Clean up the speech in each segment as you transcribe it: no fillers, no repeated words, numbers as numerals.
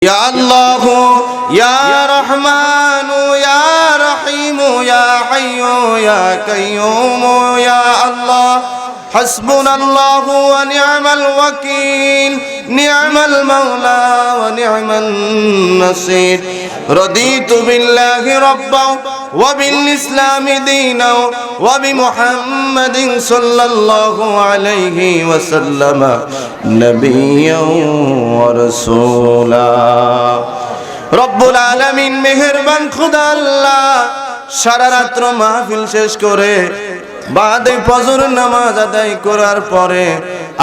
ইয়া আল্লাহ ইয়া রহমান ইয়া রহিম ইয়া হাইয়্যু ইয়া কাইয়্যুম ইয়া আল্লাহ حسبنا الله ونعم الوكيل نعم المولى ونعم النصير رضيت بالله ربا وبالإسلام دينا وبمحمد صلى الله عليه وسلم نبيا ورسولا رب العالمين মেহেরবান খুদা আল্লাহ সারা রাত মাহফিল শেষ করে বাদে ফজর নামাজ আদায় করার পরে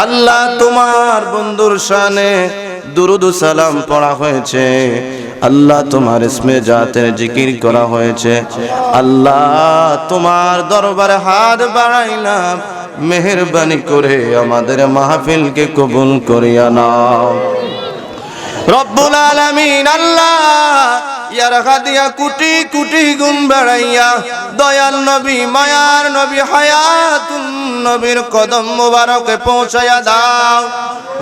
আল্লাহ তোমার বন্ধুর শানে দুরুদ ও সালাম পড়া হয়েছে আল্লাহ তোমার ইসমে জাতের জিকির করা হয়েছে আল্লাহ তোমার দরবারে হাত বাড়াইলাম মেহেরবানি করে আমাদের মাহফিলকে কবুল করিয়া নাও রব্বুল আলামিন আল্লাহ ইয়ার হাদিয়া কোটি কোটি গুণ বাড়াইয়া দয়াল নবী মায়ার নবী হায়াতুন নবীর কদম মোবারকে পৌঁছায়া দাও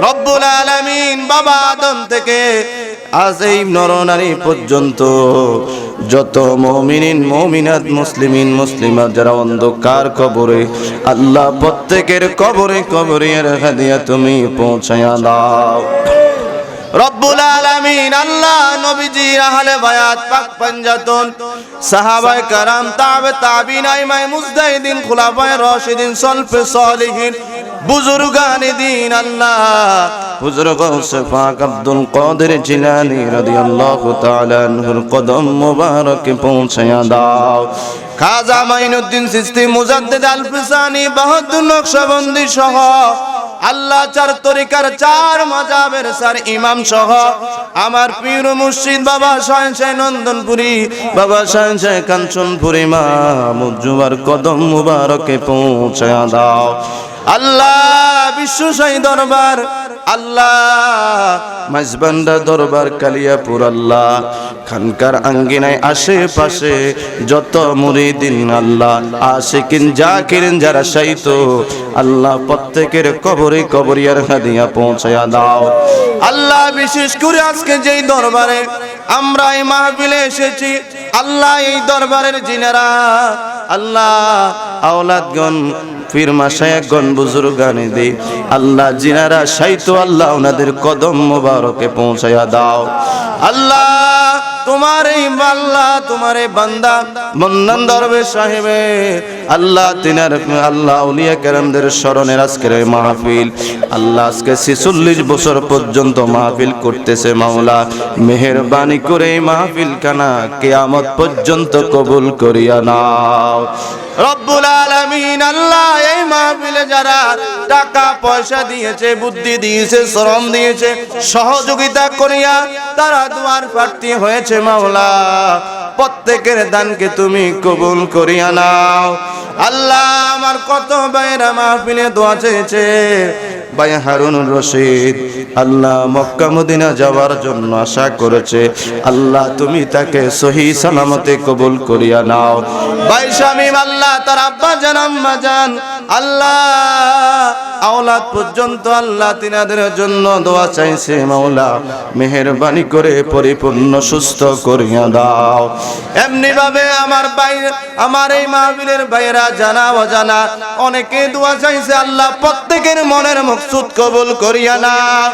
রব্বুল আলামিন বাবা আদম থেকে আজ এই নরনারী পর্যন্ত যত মুমিনিন মুমিনাত মুসলিমিন মুসলিমাত যারা অন্ধকার কবরে আল্লাহ প্রত্যেকের কবরে কবরে এর হাদিয়া তুমি পৌঁছায়া দাও রব্বুল আলামিন আল্লাহ নবীজি আহলে বায়াত পাক পাঞ্জাতন সাহাবায়ে کرام তাবে তাবিঈন আইমায়ে মুজতাহিদিন খুলাফায়ে রাশিদিন সলফে সালিহিন বুজুর্গানে দ্বীন আল্লাহ হুজুর গাউসে পাক আব্দুল কাদের জিলানী রাদিয়াল্লাহু তাআলা আনহুর কদম মোবারকে পৌঁছায়া দাও খাজা মাইনুদ্দিন চিশতি মুজাদ্দিদ আল ফিসানি বাহাদুর নকশবন্দি সহ আল্লাহ চার তরিকার চার মাযহাবের চার ইমাম সহ আমার পীর মুর্শিদ বাবা শাহ নন্দনপুরি বাবা শাহ কাঞ্চনপুরি মা মুজুবার কদম মুবারকে পৌঁছায়া দাও আল্লাহ বিশ্বসাই দরবার আল্লাহ মাঝবান্ডা দরবার কালিয়াপুর আল্লাহ খানকার আঙ্গিনায় আশেপাশে যত মুরিদিন আল্লাহ আশিকিন জাকিরিন যারা শায়িত আল্লাহ প্রত্যেকের কবরে কবরিয়ার হাদিয়া পৌঁছায়া দাও আল্লাহ বিশেষ করে আজকে যেই দরবারে আমরা এই মাহফিলে এসেছি আল্লাহ এই দরবারের জিনারা আল্লাহ আওলাদগণ পীর মাশায়েখগণ বুজুর্গানে দে আল্লাহ জিনারা শায়িত আল্লাহ ওনাদের কদম মোবারকে পৌঁছায়া দাও আল্লাহ তোমার এই আল্লাহ তোমার এই বান্দা মন্নান দরবেশ সাহেবে আল্লাহ তিনার আল্লাহ আউলিয়া কেরামদের স্মরণের আজকের এই মাহফিল আল্লাহ আজকে 46 বছর পর্যন্ত মাহফিল করতেছে মাওলা মেহেরবানি করে এই মাহফিল কানা কিয়ামত পর্যন্ত কবুল করিয়া নাও রব্বুল আলামিন আল্লাহ এই মাহফিলে যারা টাকা পয়সা দিয়েছে বুদ্ধি দিয়েছে শ্রম দিয়েছে সহযোগিতা করিয়া তারা দুয়ার প্রার্থী হয়েছে মাওলা প্রত্যেকের দানকে তুমি কবুল করিয়া নাও আল্লাহ আমার কত ভাইরা মাহফিলে দোয়া চেয়েছে ভাই হারুনুর রশিদ আল্লাহ মক্কা মদিনা যাওয়ার জন্য আশা করেছে আল্লাহ তুমি তাকে সহি সালামতে কবুল করিয়া নাও ভাই শামীম আল্লাহ তার আব্বা জান আম্মা জান আল্লাহ আওলাদ পর্যন্ত আল্লাহ তিনাদের জন্য দোয়া চাইছে মাওলা মেহেরবানি করে পরিপূর্ণ সুস্থ করিয়া দাও এমনি ভাবে আমার ভাই আমার এই মাহফিলের ভাইরা জানা অজানা অনেকে দোয়া চাইছে আল্লাহ প্রত্যেকের মনের মকসুদ কবুল করিয়া নাও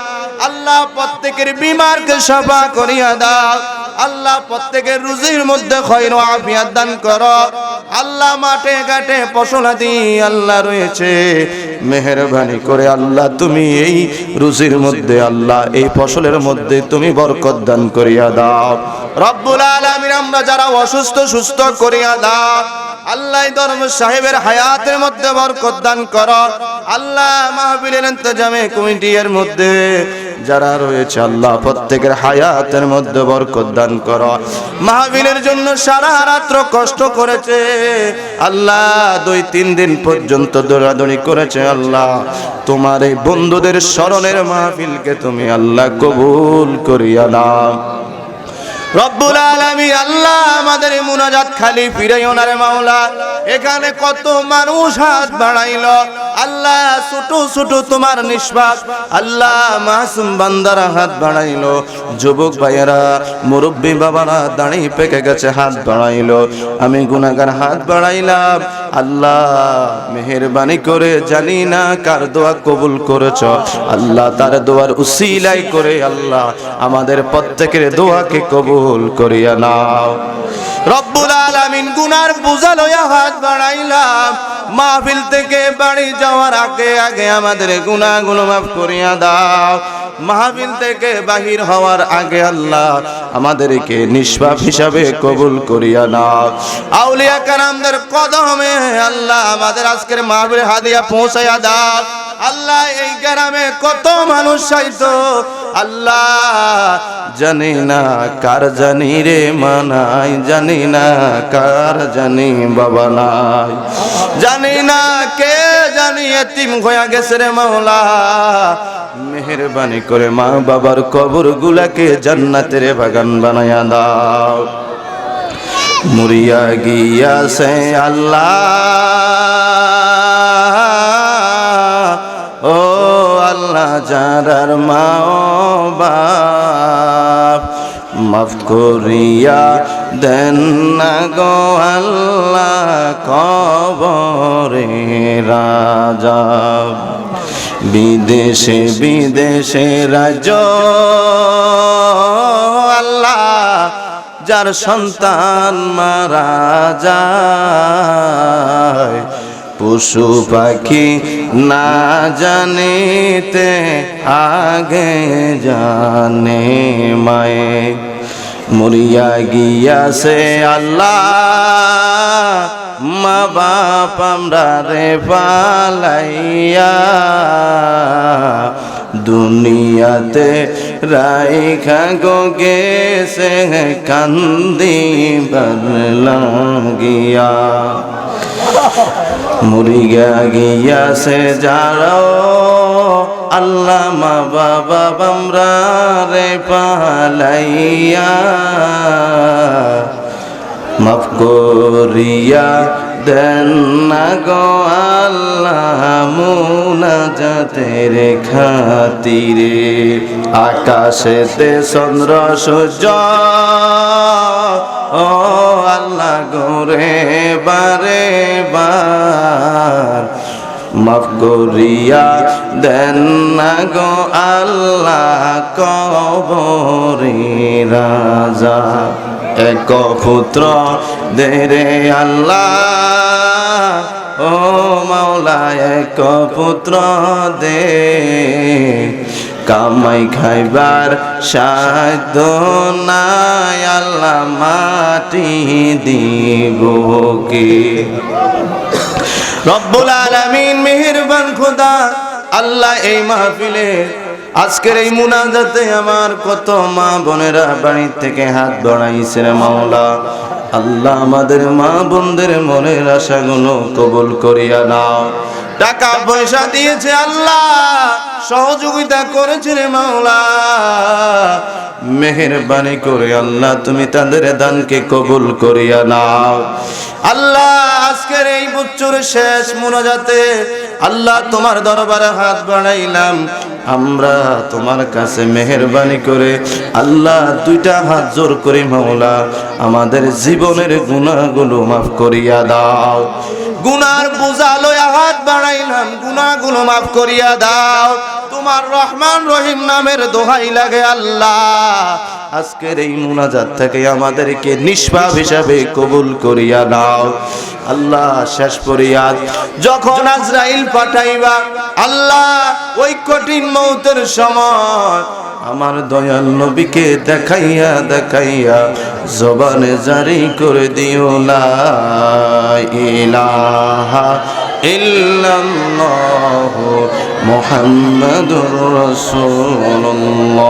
আল্লাহ প্রত্যেকের বিমারকে শাফা করিয়া দাও আল্লাহ প্রত্যেকের রুজির মধ্যে খৈর ও আফিয়াত দান করো আল্লাহ মাঠে ঘাটে ফসলাদি আল্লাহ রয়েছে মেহেরবানি করে আল্লাহ তুমি এই রুজির মধ্যে আল্লাহ এই ফসলের মধ্যে তুমি বরকত দান করিয়া দাও রব্বুল আলামিন আমরা যারা অসুস্থ সুস্থ করিয়া দাও আল্লাহ দরবার সাহেবের হায়াতের মধ্যে বরকত দান করো আল্লাহ মাহফিলের ইন্তজামে কমিটির মধ্যে যারা রয়েছে আল্লাহ প্রত্যেকের হায়াতের মধ্যে বরকত দান করো মাহফিলের জন্য সারা রাত কষ্ট করেছে আল্লাহ 2-3 দিন পর্যন্ত দৌড়াদৌড়ি করেছে আল্লাহ তোমার এই বন্ধুদের স্মরণের মাহফিলকে তুমি আল্লাহ কবুল করিয়া নাও রব্বুল আলামিন আল্লাহ আমাদের মুনাজাত খালি ফিরাইও না রে মাওলা। এখানে কত মানুষ হাত বাড়াইলো আল্লাহ, ছোট ছোট তোমার নিষ্পাপ আল্লাহ মাসুম বান্দারা হাত বাড়াইলো, যুবক ভাইয়েরা মুরব্বী বাবারা দাঁড়িয়ে পেকে গেছে হাত বাড়াইলো, আমি গুনাহগার হাত বাড়াইলাম। আল্লাহ মেহেরবানি করে জানি না কার দোয়া কবুল করেছ আল্লাহ, তার দোয়ার উসিলাই করে আল্লাহ আমাদের প্রত্যেকের দোয়াকে কবুল করিয়া নাও। রব্বুল আলামিন গুনার বোঝা লইয়া হাত বাড়াইলাম, মাহফিল থেকে বাড়ি যাওয়ার আগে আগে আমাদের গুনাহগুলো মাফ করিয়া দাও। মাহফিল থেকে বাহির হওয়ার আগে আল্লাহ আমাদেরকে নিষ্পাপ হিসাবে কবুল করিয়া নাও। আউলিয়া কারামদের কদমে আল্লাহ আমাদের আজকের মাহফিল হাদিয়া পৌঁছাইয়া দাও। আল্লাহ এই গ্রামে কত মানুষ চাইতো আল্লাহ, জানি না কার জানি রে মানাই, জানি না কার জানি বাবা নাই, জানি না কে জানি এতিম হইয়া গেছে রে মাওলা। মেহেরবানি করে মা বাবার কবর গুলাকে জান্নাতের বাগান বানায়া দাও। মুরিয়া গিয়াছে আল্লাহ, ও আল্লাহ যারার মা ও বাপ মাফ করিয়া দেন না গো আল্লাহ কবরে রাজা। বিদেশে বিদেশে রাজ আল্লাহ যার সন্তান মারা যায়, পশু পাখি না জানিতে আগে জানে মায়ে। মরিয়া গিয়াছে আল্লাহ মা বাপ আমরা রে পালাইয়া, দুনিয়াতে রাইখা গো গেছে কান্দিবার লাগিয়া। মুরিয়া গিয়াছে যারাও আল্লাহ মা বাবা আমরা রে পালাইয়া, মাফ করিয়া দেন না গো আল্লাহ মুনাজাতের খাতিরে। আকাশেতে চন্দ্র সূর্য ও আল্লাহ গোরে বারে বার, মাফ করিয়া দেন না গো আল্লাহ কবরে রাজা। এক পুত্র দে রে আল্লাহ, ও মাওলা এক পুত্র দে, কামাই খাইবার সাধ্য নাই আল্লাহ মাটি দিব কে। রব্বুল আলামিন মেহেরবান খোদা আল্লাহ এই মাহফিলে আজকের এই মুনাজাতে আমার কত মা বোনেরা বাড়ি থেকে হাত বাড়াইছে রে মাওলা। আল্লাহ আমাদের মা বোনদের মনের আশাগুলো কবুল করিয়া নাও। টাকা পয়সা দিয়েছে আল্লাহ, সহযোগিতা করেছে রে মাওলা, মেহেরবানি করে আল্লাহ তুমি তাদের দানকে কবুল করিয়া নাও। আল্লাহ আজকের এই বছর শেষ মুনাজাতে আল্লাহ তোমার দরবারে হাত বাড়াইলাম, আমরা তোমার কাছে মেহেরবানি করে আল্লাহ দুইটা হাত জোর করি মাওলা আমাদের জীবনের গুনাহগুলো মাফ করিয়া দাও। গুনার বোঝা লইয়া হাত বাড়াইলাম, গুনাহগুলো মাফ করিয়া দাও। তোমার রহমান রহিম নামের দোহাই লাগে আল্লাহ আজকের এই মুনাজাত থেকে আমাদেরকে নিষ্পাপ হিসাবে কবুল করিয়া নাও। আল্লাহ শেষ ফরিয়াদ যখন আজরাইল পাঠাইবা আল্লাহ ওই কঠিন মৌতের সময় আমার দয়াল নবীকে দেখাইয়া দেখাইয়া জবানে জারি করে দিও লা ইলাহা ইল্লাল্লাহু মুহাম্মাদুর রাসূলুল্লাহ।